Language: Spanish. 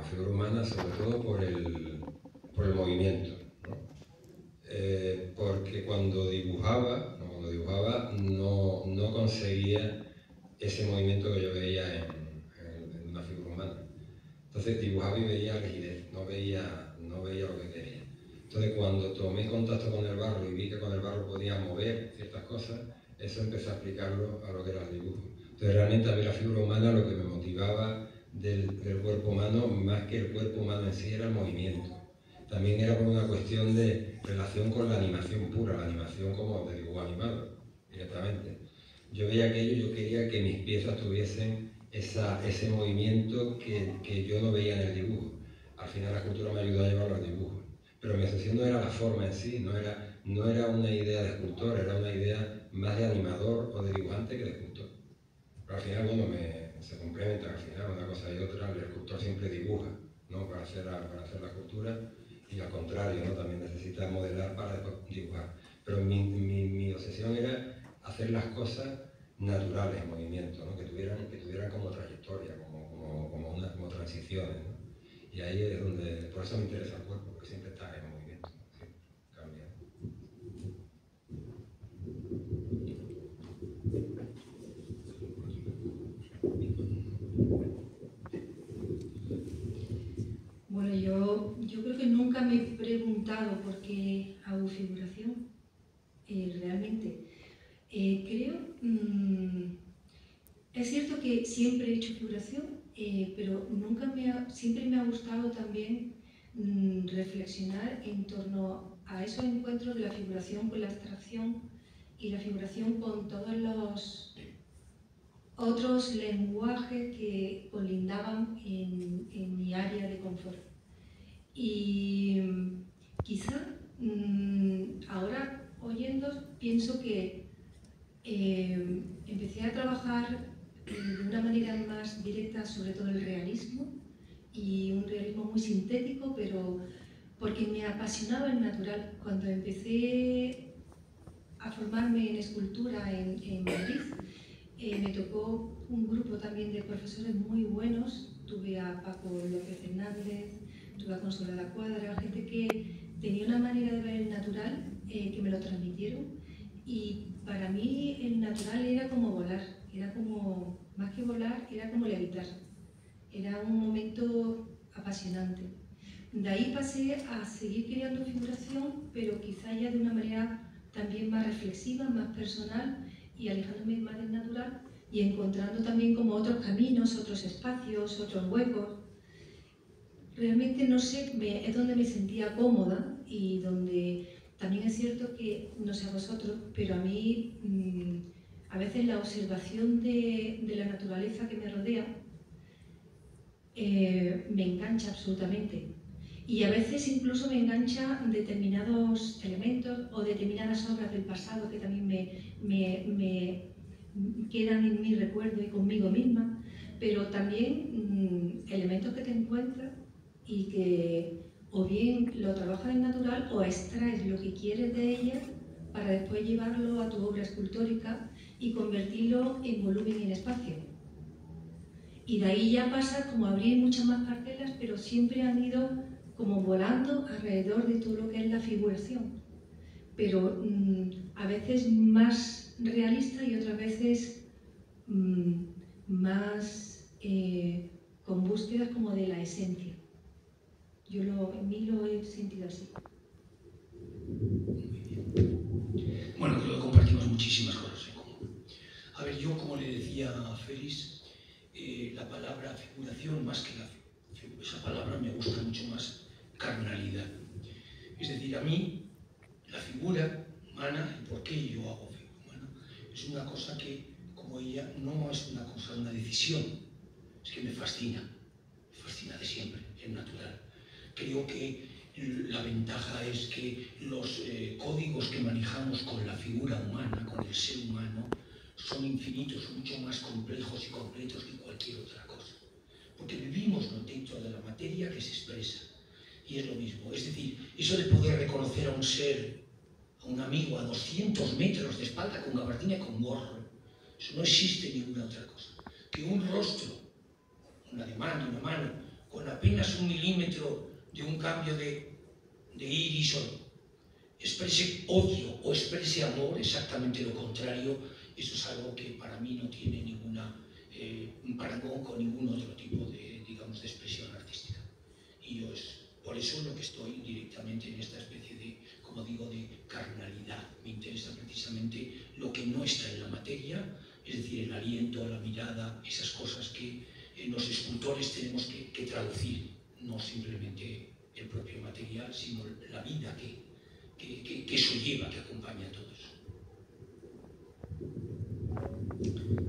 figura humana, sobre todo por el movimiento, ¿no? Porque cuando dibujaba no conseguía ese movimiento que yo veía en una figura humana. Entonces dibujaba y veía rigidez, no veía lo que quería. Entonces cuando tomé contacto con el barro y vi que con el barro podía mover ciertas cosas, eso empecé a aplicarlo a lo que era el dibujo. Entonces realmente a mí la figura humana lo que me motivaba del cuerpo humano, más que el cuerpo humano en sí, era el movimiento. También era por una cuestión de relación con la animación pura, la animación como de dibujo animado, directamente. Yo veía aquello, yo quería que mis piezas tuviesen ese movimiento que yo no veía en el dibujo. Al final la escultura me ayudó a llevarlo al dibujo. Pero mi obsesión no era la forma en sí, no era una idea de escultor, era una idea más de animador o de dibujante que de escultor. Pero al final, bueno, se complementan, al final una cosa y otra, el escultor siempre dibuja, ¿no? para hacer la escultura, y al contrario, ¿no? También necesita modelar para después dibujar. Pero mi obsesión era hacer las cosas naturales en movimiento, ¿no? que tuvieran como trayectoria, como transiciones, ¿no? Y ahí es donde, por eso me interesa el cuerpo, porque siempre está en movimiento, ¿sí? Cambia. Bueno, yo creo que nunca me he preguntado por qué hago figuración, realmente. Creo, es cierto que siempre he hecho figuración, pero siempre me ha gustado también reflexionar en torno a esos encuentros de la figuración con la abstracción y la figuración con todos los otros lenguajes que colindaban en mi área de confort. Y quizá ahora oyendo pienso que empecé a trabajar de una manera más directa sobre todo el realismo, y un realismo muy sintético, pero porque me apasionaba el natural. Cuando empecé a formarme en escultura en Madrid, me tocó un grupo también de profesores muy buenos. Tuve a Paco López Hernández, tuve a Consolada Cuadra, gente que tenía una manera de ver el natural que me lo transmitieron, y para mí el natural era como volar, era como, más que volar, era como levitar. Era un momento apasionante. De ahí pasé a seguir creando figuración, pero quizá ya de una manera también más reflexiva, más personal, y alejándome más del natural y encontrando también como otros caminos, otros espacios, otros huecos. Realmente no sé, es donde me sentía cómoda, y donde también es cierto que, no sé a vosotros, pero a mí a veces la observación de la naturaleza que me rodea me engancha absolutamente. Y a veces incluso me engancha determinados elementos o determinadas obras del pasado que también me quedan en mi recuerdo y conmigo misma, pero también elementos que te encuentras y que o bien lo trabajas en natural o extraes lo que quieres de ella para después llevarlo a tu obra escultórica y convertirlo en volumen y en espacio. Y de ahí ya pasa como a abrir muchas más parcelas, pero siempre han ido como volando alrededor de todo lo que es la figuración. Pero a veces más realista y otras veces más con búsquedas como de la esencia. En mí lo he sentido así. Bueno, creo que compartimos muchísimas cosas en común. A ver, yo como le decía a Félix, la palabra figuración, más que esa palabra me gusta mucho más carnalidad. Es decir, a mí la figura humana, y por qué yo hago figura humana, es una cosa que, como ella, no es una cosa, una decisión, es que me fascina de siempre, es natural. Creo que la ventaja es que los códigos que manejamos con la figura humana, con el ser humano, son infinitos, son mucho más complejos y completos que cualquier otra cosa. Porque vivimos dentro de la materia que se expresa. Y es lo mismo. Es decir, eso de poder reconocer a un ser, a un amigo, a 200 metros de espalda con gabardina y con gorro, eso no existe en ninguna otra cosa. Que un rostro, un ademán de una mano, con apenas 1 milímetro de un cambio de iris, exprese odio o exprese amor, exactamente lo contrario, eso es algo que para mí no tiene un parangón con ningún otro tipo de, digamos, de expresión artística. Y yo es por eso lo que estoy directamente en esta especie de, como digo, de carnalidad. Me interesa precisamente lo que no está en la materia, es decir, el aliento, la mirada, esas cosas que los escultores tenemos que traducir, no simplemente el propio material, sino la vida que eso lleva, que acompaña a todo eso.